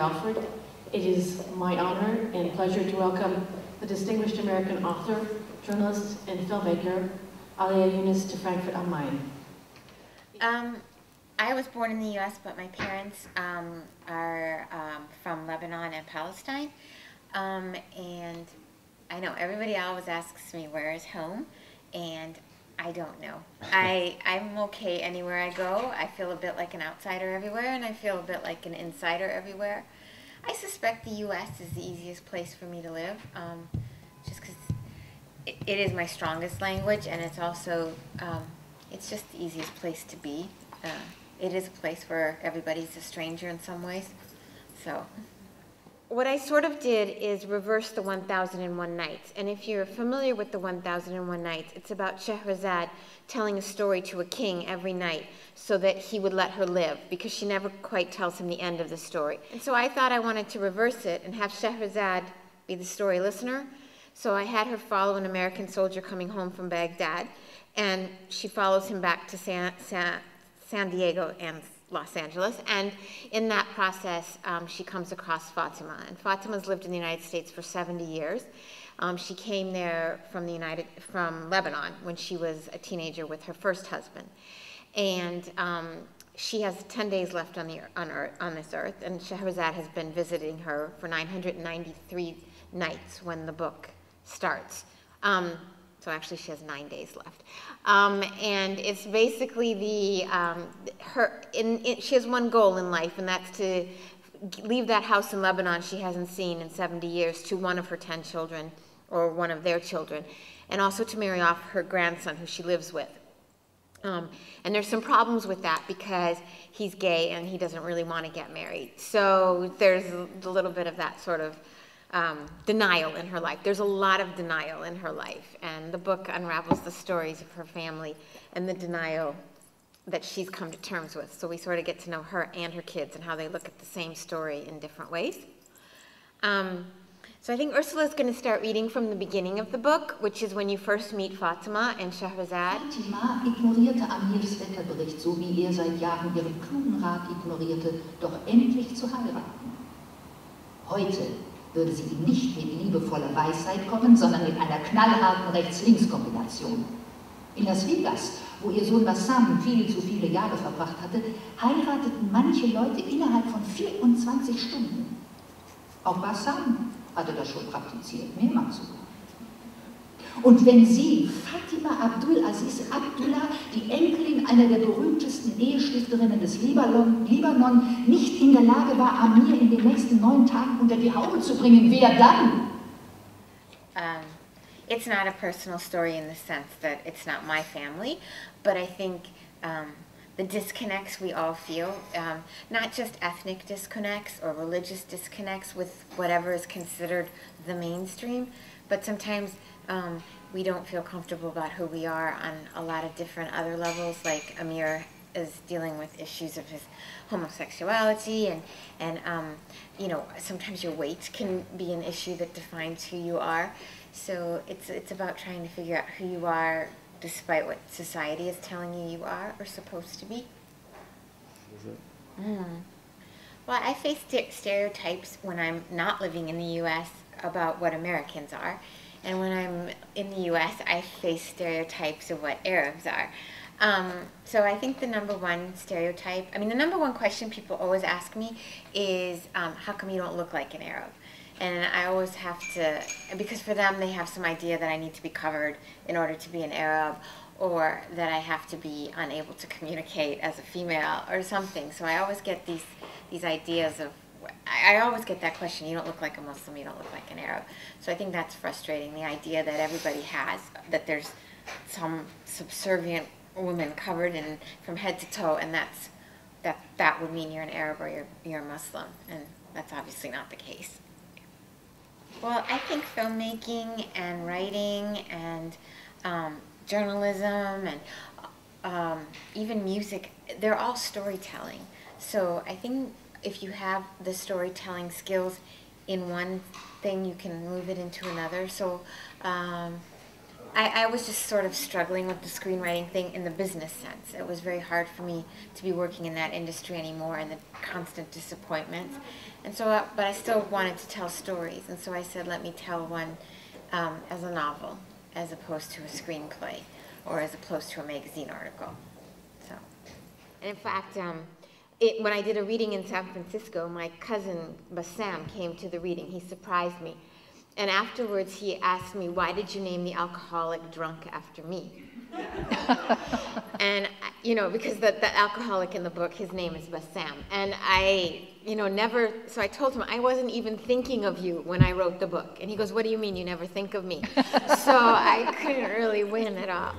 Alfred. It is my honor and pleasure to welcome the distinguished American author, journalist, and filmmaker, Alia Yunis to Frankfurt am Main. I was born in the U.S., but my parents are from Lebanon and Palestine. And I know everybody always asks me, where is home? And I don't know. I'm okay anywhere I go. I feel a bit like an outsider everywhere, and I feel a bit like an insider everywhere. I suspect the U.S. is the easiest place for me to live, just because it is my strongest language, and it's also, it's just the easiest place to be. It is a place where everybody's a stranger in some ways. So, what I sort of did is reverse the 1001 Nights. And if you're familiar with the 1001 Nights, it's about Scheherazade telling a story to a king every night so that he would let her live, because she never quite tells him the end of the story. And so I thought I wanted to reverse it and have Scheherazade be the story listener. So I had her follow an American soldier coming home from Baghdad, and she follows him back to San Diego and Los Angeles, and in that process, she comes across Fatima. And Fatima's lived in the United States for 70 years. She came there from Lebanon when she was a teenager with her first husband. And she has 10 days left on this earth, and Scheherazade has been visiting her for 993 nights when the book starts. So actually she has 9 days left. And it's basically she has one goal in life, and that's to leave that house in Lebanon she hasn't seen in 70 years to one of her 10 children, or one of their children, and also to marry off her grandson who she lives with. And there's some problems with that because he's gay and he doesn't really want to get married. So there's a little bit of that sort of denial in her life. There's a lot of denial in her life, and the book unravels the stories of her family and the denial that she's come to terms with. So we sort of get to know her and her kids and how they look at the same story in different ways. So I think Ursula is going to start reading from the beginning of the book, which is when you first meet Fatima and Scheherazade. Fatima ignorierte Amirs Wetterbericht, so wie seit Jahren ihren klugen Rat ignorierte, doch endlich zu heiraten. Heute würde sie ihm nicht mit liebevoller Weisheit kommen, sondern mit einer knallharten Rechts-Links-Kombination. In Las Vegas, wo ihr Sohn Bassam viel zu viele Jahre verbracht hatte, heirateten manche Leute innerhalb von 24 Stunden. Auch Bassam hatte das schon praktiziert, mehrmals sogar. Und wenn sie, Fatima Abdullah, die Enkelin einer der berühmtesten Ehestifterinnen des Libanon, nicht in der Lage war, Amir in den nächsten 9 Tagen unter die Haube zu bringen, wer dann? It's not a personal story in the sense that it's not my family, but I think the disconnects we all feel, not just ethnic disconnects or religious disconnects with whatever is considered the mainstream, but sometimes we don't feel comfortable about who we are on a lot of different other levels. Like Amir is dealing with issues of his homosexuality, and you know, sometimes your weight can be an issue that defines who you are. So it's about trying to figure out who you are despite what society is telling you are or supposed to be. Well, I face stereotypes when I'm not living in the U.S. about what Americans are. And when I'm in the U.S., I face stereotypes of what Arabs are. So I think the number one stereotype, I mean, the number one question people always ask me is, how come you don't look like an Arab? And I always have to, because for them they have some idea that I need to be covered in order to be an Arab, or that I have to be unable to communicate as a female or something. So I always get these ideas of, I always get that question, you don't look like a Muslim, you don't look like an Arab. So I think that's frustrating, the idea that everybody has, that there's some subservient woman covered in from head to toe, and that would mean you're an Arab or you're a Muslim, and that's obviously not the case. Well, I think filmmaking and writing and journalism and even music, they're all storytelling. So I think if you have the storytelling skills in one thing, you can move it into another. So I was just sort of struggling with the screenwriting thing in the business sense. It was very hard for me to be working in that industry anymore, and the constant disappointments. And so, but I still wanted to tell stories, and so I said, let me tell one as a novel, as opposed to a screenplay, or as opposed to a magazine article. So, and in fact, when I did a reading in San Francisco, my cousin Bassam came to the reading. He surprised me. And afterwards, he asked me, why did you name the alcoholic drunk after me? And, you know, because the alcoholic in the book, his name is Bassam. And I, you know, so I told him, I wasn't even thinking of you when I wrote the book. And he goes, what do you mean you never think of me? So I couldn't really win at all.